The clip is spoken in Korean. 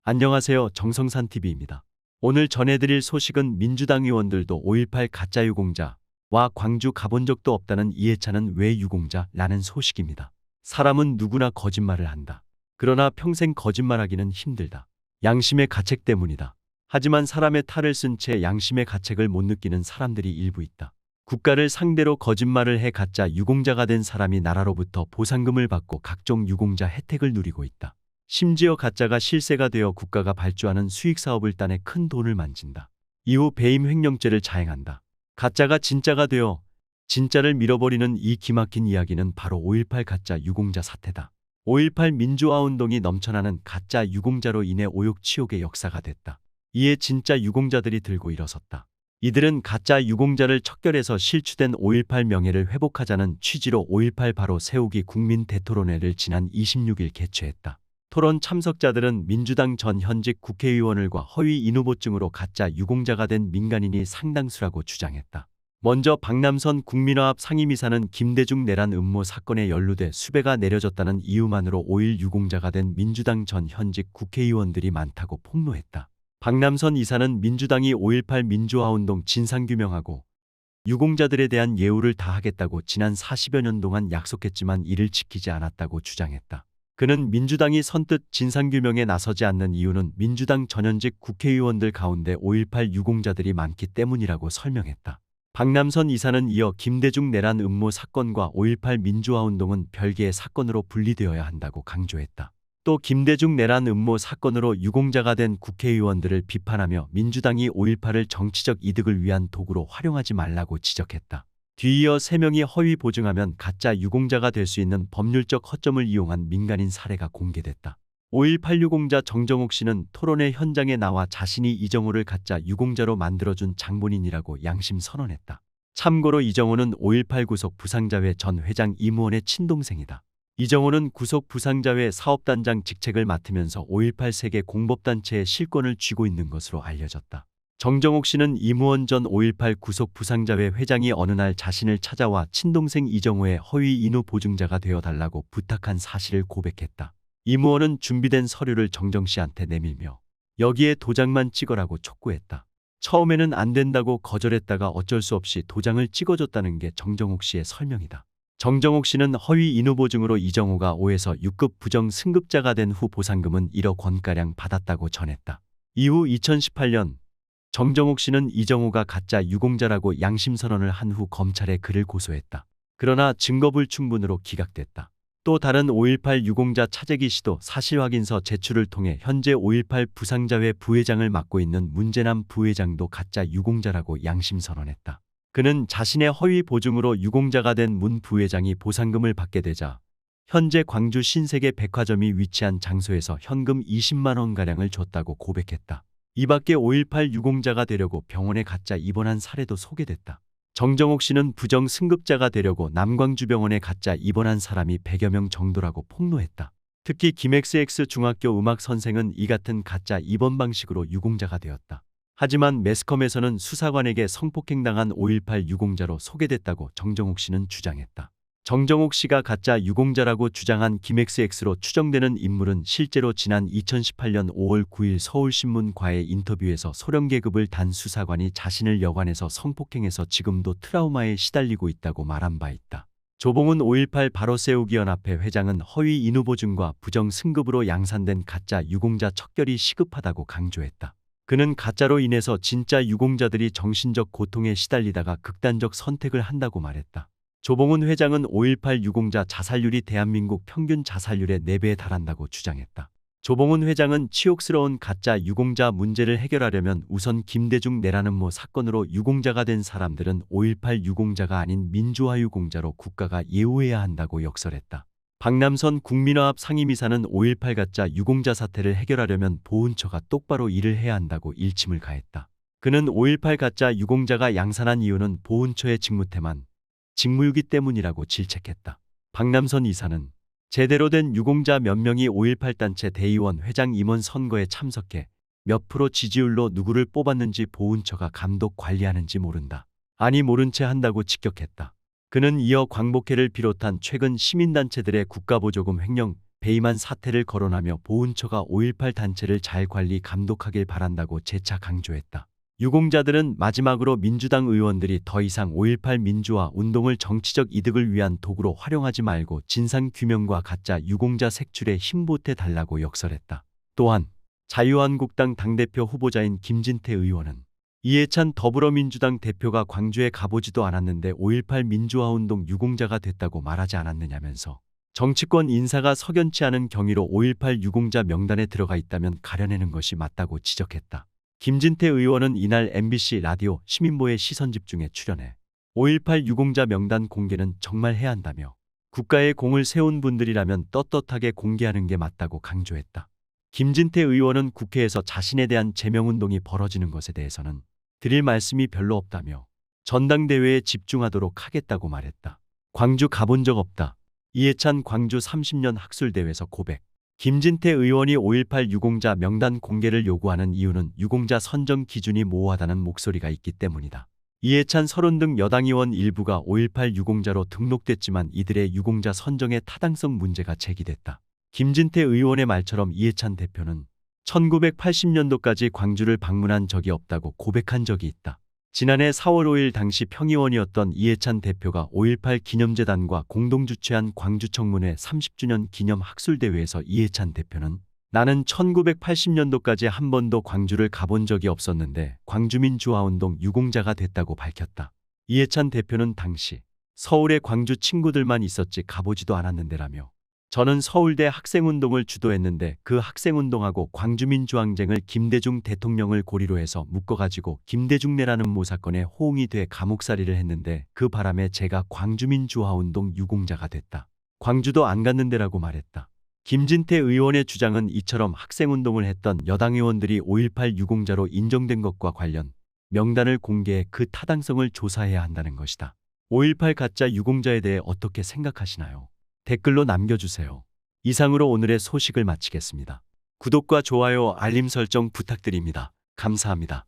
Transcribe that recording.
안녕하세요. 정성산TV입니다. 오늘 전해드릴 소식은 민주당 의원들도 5.18 가짜 유공자와 광주 가본 적도 없다는 이해찬은 왜 유공자라는 소식입니다. 사람은 누구나 거짓말을 한다. 그러나 평생 거짓말하기는 힘들다. 양심의 가책 때문이다. 하지만 사람의 탈을 쓴 채 양심의 가책을 못 느끼는 사람들이 일부 있다. 국가를 상대로 거짓말을 해 가짜 유공자가 된 사람이 나라로부터 보상금을 받고 각종 유공자 혜택을 누리고 있다. 심지어 가짜가 실세가 되어 국가가 발주하는 수익사업을 따내 큰 돈을 만진다. 이후 배임 횡령죄를 자행한다. 가짜가 진짜가 되어 진짜를 밀어버리는 이 기막힌 이야기는 바로 5.18 가짜 유공자 사태다. 5.18 민주화운동이 넘쳐나는 가짜 유공자로 인해 오욕치욕의 역사가 됐다. 이에 진짜 유공자들이 들고 일어섰다. 이들은 가짜 유공자를 척결해서 실추된 5.18 명예를 회복하자는 취지로 5.18 바로 세우기 국민 대토론회를 지난 26일 개최했다. 토론 참석자들은 민주당 전 현직 국회의원들과 허위 인후보증으로 가짜 유공자가 된 민간인이 상당수라고 주장했다. 먼저 박남선 국민화합 상임이사는 김대중 내란 음모 사건에 연루돼 수배가 내려졌다는 이유만으로 5.1 유공자가 된 민주당 전 현직 국회의원들이 많다고 폭로했다. 박남선 이사는 민주당이 5.18 민주화운동 진상규명하고 유공자들에 대한 예우를 다하겠다고 지난 40여 년 동안 약속했지만 이를 지키지 않았다고 주장했다. 그는 민주당이 선뜻 진상규명에 나서지 않는 이유는 민주당 전현직 국회의원들 가운데 5.18 유공자들이 많기 때문이라고 설명했다. 박남선 이사는 이어 김대중 내란 음모 사건과 5.18 민주화운동은 별개의 사건으로 분리되어야 한다고 강조했다. 또 김대중 내란 음모 사건으로 유공자가 된 국회의원들을 비판하며 민주당이 5.18을 정치적 이득을 위한 도구로 활용하지 말라고 지적했다. 뒤이어 3명이 허위 보증하면 가짜 유공자가 될 수 있는 법률적 허점을 이용한 민간인 사례가 공개됐다. 5.18 유공자 정정옥 씨는 토론회 현장에 나와 자신이 이정호를 가짜 유공자로 만들어준 장본인이라고 양심 선언했다. 참고로 이정호는 5.18 구속 부상자회 전 회장 이무원의 친동생이다. 이정호는 구속 부상자회 사업단장 직책을 맡으면서 5.18 세계 공법단체의 실권을 쥐고 있는 것으로 알려졌다. 정정옥 씨는 이무원 전 5.18 구속 부상자회 회장이 어느 날 자신을 찾아와 친동생 이정호의 허위 인후 보증자가 되어달라고 부탁한 사실을 고백했다. 이무원은 준비된 서류를 정정 씨한테 내밀며 여기에 도장만 찍어라고 촉구했다. 처음에는 안 된다고 거절했다가 어쩔 수 없이 도장을 찍어줬다는 게 정정옥 씨의 설명이다. 정정옥 씨는 허위 인후 보증으로 이정호가 5에서 6급 부정 승급자가 된 후 보상금은 1억 원가량 받았다고 전했다. 이후 2018년 정정옥 씨는 이정호가 가짜 유공자라고 양심선언을 한 후 검찰에 그를 고소했다. 그러나 증거불충분으로 기각됐다. 또 다른 5.18 유공자 차재기 씨도 사실확인서 제출을 통해 현재 5.18 부상자회 부회장을 맡고 있는 문재남 부회장도 가짜 유공자라고 양심선언했다. 그는 자신의 허위 보증으로 유공자가 된 문 부회장이 보상금을 받게 되자 현재 광주 신세계 백화점이 위치한 장소에서 현금 20만 원가량을 줬다고 고백했다. 이 밖에 5.18 유공자가 되려고 병원에 가짜 입원한 사례도 소개됐다. 정정옥 씨는 부정 승급자가 되려고 남광주병원에 가짜 입원한 사람이 100여 명 정도라고 폭로했다. 특히 김XX 중학교 음악 선생은 이 같은 가짜 입원 방식으로 유공자가 되었다. 하지만 매스컴에서는 수사관에게 성폭행당한 5.18 유공자로 소개됐다고 정정옥 씨는 주장했다. 정정옥 씨가 가짜 유공자라고 주장한 김XX로 추정되는 인물은 실제로 지난 2018년 5월 9일 서울신문과의 인터뷰에서 소령계급을 단 수사관이 자신을 여관에서 성폭행해서 지금도 트라우마에 시달리고 있다고 말한 바 있다. 조봉은 5.18 바로 세우기 연합회 회장은 허위 인후 보증과 부정 승급으로 양산된 가짜 유공자 척결이 시급하다고 강조했다. 그는 가짜로 인해서 진짜 유공자들이 정신적 고통에 시달리다가 극단적 선택을 한다고 말했다. 조봉은 회장은 5.18 유공자 자살률이 대한민국 평균 자살률의 4배에 달한다고 주장했다. 조봉은 회장은 치욕스러운 가짜 유공자 문제를 해결하려면 우선 김대중 내란 음모 사건으로 유공자가 된 사람들은 5.18 유공자가 아닌 민주화 유공자로 국가가 예우해야 한다고 역설했다. 박남선 국민화합 상임이사는 5.18 가짜 유공자 사태를 해결하려면 보훈처가 똑바로 일을 해야 한다고 일침을 가했다. 그는 5.18 가짜 유공자가 양산한 이유는 보훈처의 직무태만 직무유기 때문이라고 질책했다. 박남선 이사는 제대로 된 유공자 몇 명이 5.18 단체 대의원 회장 임원 선거에 참석해 몇 프로 지지율로 누구를 뽑았는지 보훈처가 감독 관리하는지 모른다. 아니 모른 채 한다고 직격했다. 그는 이어 광복회를 비롯한 최근 시민단체들의 국가보조금 횡령, 배임한 사태를 거론하며 보훈처가 5.18 단체를 잘 관리 감독하길 바란다고 재차 강조했다. 유공자들은 마지막으로 민주당 의원들이 더 이상 5.18 민주화 운동을 정치적 이득을 위한 도구로 활용하지 말고 진상규명과 가짜 유공자 색출에 힘보태 달라고 역설했다. 또한 자유한국당 당대표 후보자인 김진태 의원은 이해찬 더불어민주당 대표가 광주에 가보지도 않았는데 5.18 민주화운동 유공자가 됐다고 말하지 않았느냐면서 정치권 인사가 석연치 않은 경위로 5.18 유공자 명단에 들어가 있다면 가려내는 것이 맞다고 지적했다. 김진태 의원은 이날 MBC 라디오 시민보의 시선집중에 출연해 5.18 유공자 명단 공개는 정말 해야 한다며 국가에 공을 세운 분들이라면 떳떳하게 공개하는 게 맞다고 강조했다. 김진태 의원은 국회에서 자신에 대한 제명운동이 벌어지는 것에 대해서는 드릴 말씀이 별로 없다며 전당대회에 집중하도록 하겠다고 말했다. 광주 가본 적 없다. 이해찬 광주 30년 학술대회에서 고백. 김진태 의원이 5.18 유공자 명단 공개를 요구하는 이유는 유공자 선정 기준이 모호하다는 목소리가 있기 때문이다. 이해찬 서른 등 여당 의원 일부가 5.18 유공자로 등록됐지만 이들의 유공자 선정에 타당성 문제가 제기됐다. 김진태 의원의 말처럼 이해찬 대표는 1980년도까지 광주를 방문한 적이 없다고 고백한 적이 있다. 지난해 4월 5일 당시 평의원이었던 이해찬 대표가 5.18 기념재단과 공동 주최한 광주청문회 30주년 기념 학술대회에서 이해찬 대표는 나는 1980년도까지 한 번도 광주를 가본 적이 없었는데 광주민주화운동 유공자가 됐다고 밝혔다. 이해찬 대표는 당시 서울에 광주 친구들만 있었지 가보지도 않았는데라며 저는 서울대 학생운동을 주도했는데 그 학생운동하고 광주민주항쟁을 김대중 대통령을 고리로 해서 묶어가지고 김대중내라는 모사건에 호응이 돼 감옥살이를 했는데 그 바람에 제가 광주민주화운동 유공자가 됐다. 광주도 안 갔는데라고 말했다. 김진태 의원의 주장은 이처럼 학생운동을 했던 여당 의원들이 5.18 유공자로 인정된 것과 관련 명단을 공개해 그 타당성을 조사해야 한다는 것이다. 5.18 가짜 유공자에 대해 어떻게 생각하시나요? 댓글로 남겨주세요. 이상으로 오늘의 소식을 마치겠습니다. 구독과 좋아요, 알림 설정 부탁드립니다. 감사합니다.